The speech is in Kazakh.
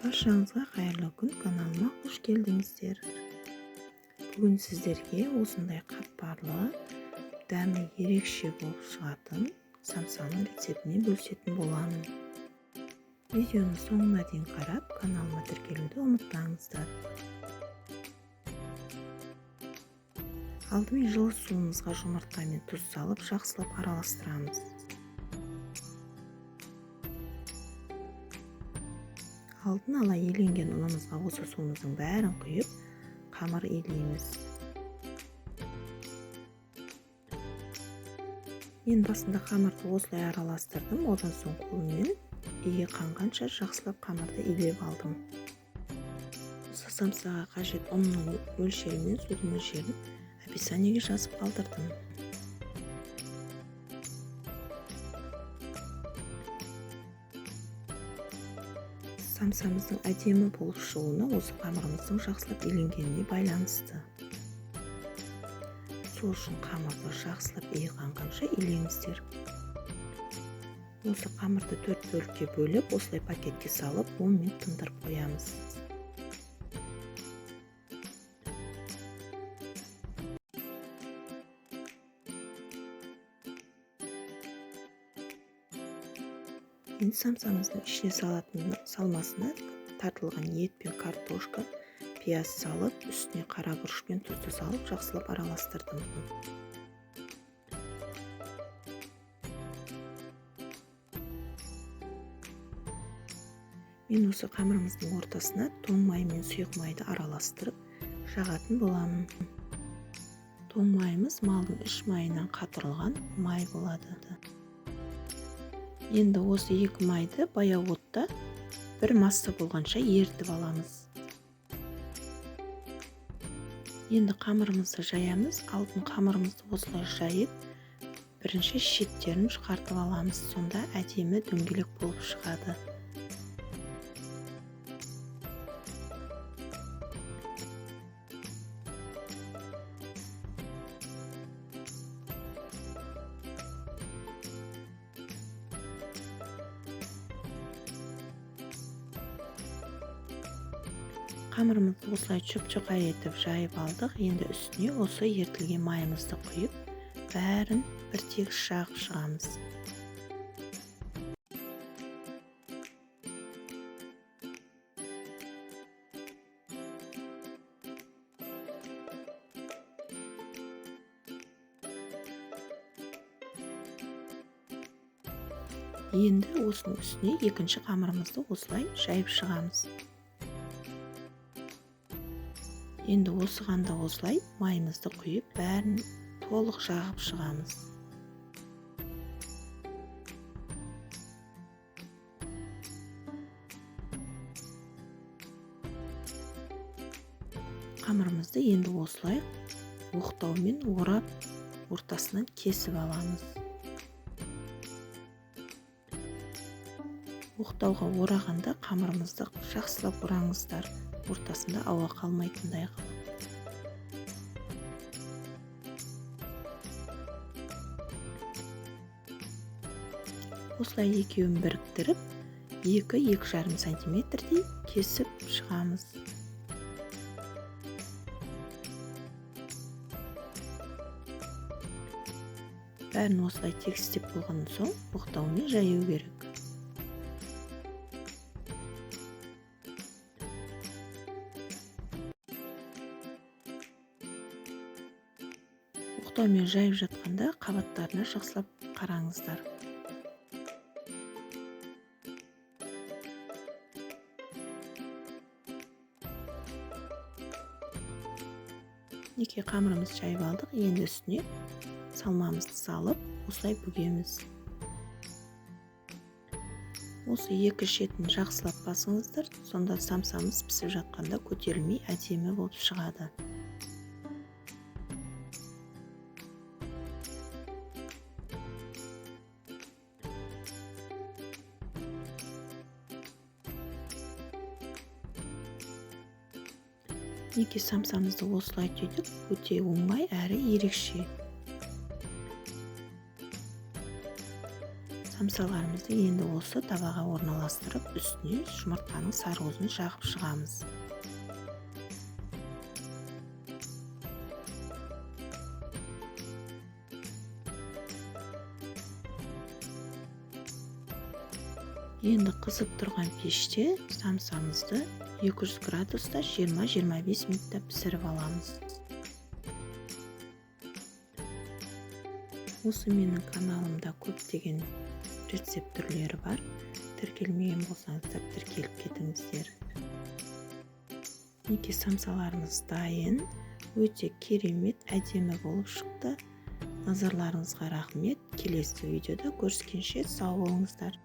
Баршаңызға қайырлы күн, каналыма қош келдіңіздер. Бүгін сіздерге осындай қатпарлы, дәмі ерекше болып шығатын самсаның рецептімен бөлісетін боламын. Видеоны соңына дейін қарап, каналыма тіркелуді ұмытпаңыздар. Алдымен жылы суымызға жұмыртқа мен тұз салып, жақсылап араластырамыз. Алдын ала еленген ұнымызға осы суымыздың бәрін құйып, қамыр илейміз. Мен басында қамырды осылай араластырдым, одан соң қолыммен иге қанғанша жақсылап қамырды илеп алдым. Осы самсаға қажет ұнның мөлшері мен судың мөлшерін описаниеге жазып қалдырдым. Самсамыздың әдемі болып шығуына осы қамырымыздың жақсылап иленгеніне байланысты. Сол үшін қамырды жақсылап иіқанғанша илеңіздер. Осы қамырды 4 бөлікке бөліп, осылай пакетке салып, 10 минут тындырып қоямыз. Енді самсамыздың ішіне салатын салмасына тартылған ет пен картошка, пияз салып, үстіне қара бұрыш пен тұзды салып, жақсылап араластырдым. Мен осы қамырымыздың ортасына тоң май мен сұйық майды араластырып, жағатын боламын. Тоң майымыз малдың іш майынан қатырылған май болады. Енді осы екі майды баяу отта бір масса болғанша ерітіп аламыз. Енді қамырымызды жаямыз. Алтын қамырымызды осылай жайып, бірінші шеттерін шығартып аламыз. Сонда әдемі дөңгелек болып шығады. Қамырымызды осылай чөп-чоқай етіп жайып алдық. Енді үстіне осы ертілген майымызды құйып, бәрін бір тегіс жағып шығамыз. Енді осының үстіне екінші қамырымызды осылай жайып шығамыз. Енді осыған да осылай майымызды құйып, бәрін толық жағып шығамыз. Қамырымызды енді осылай оқтаумен орап, ортасынан кесіп аламыз. Оқтауға орағанда қамырымызды жақсылап ораңыздар. Ортасында ауа қалмайтындай қылып. Осылай екеуін біріктіріп, 2-2,5 сантиметрдей кесіп шығамыз. Бәрін осылай тегістеп болған соң оқтаумен жаю керек. Оқтаумен жайып жатқанда қабаттарына жақсылап қараңыздар. Екі қамырымыз жайып алдық. Енді үстіне салмамызды салып, осылай бүгеміз. Осы екі шетін жақсылап басыңыздар. Сонда самсамыз пісіп жатқанда көтерілмей әдемі болып шығады. Екі самсамызды осылай түйдік, өте оңай әрі ерекше. Самсаларымызды енді осы табаға орналастырып, үстіне жұмыртқаның сарыуызын жағып шығамыз. Енді қызып тұрған пеште самсамызды 200 градуста 20-25 минутта пісіріп аламыз. Осы менің каналымда көптеген рецепт түрлері бар. Тіркелмеген болсаңыздар тіркеліп кетіңіздер. Неке самсаларымыз дайын. Өте керемет, әдемі болып шықты. Назарларыңызға рахмет. Келесі видеода көріскенше сау болыңыздар.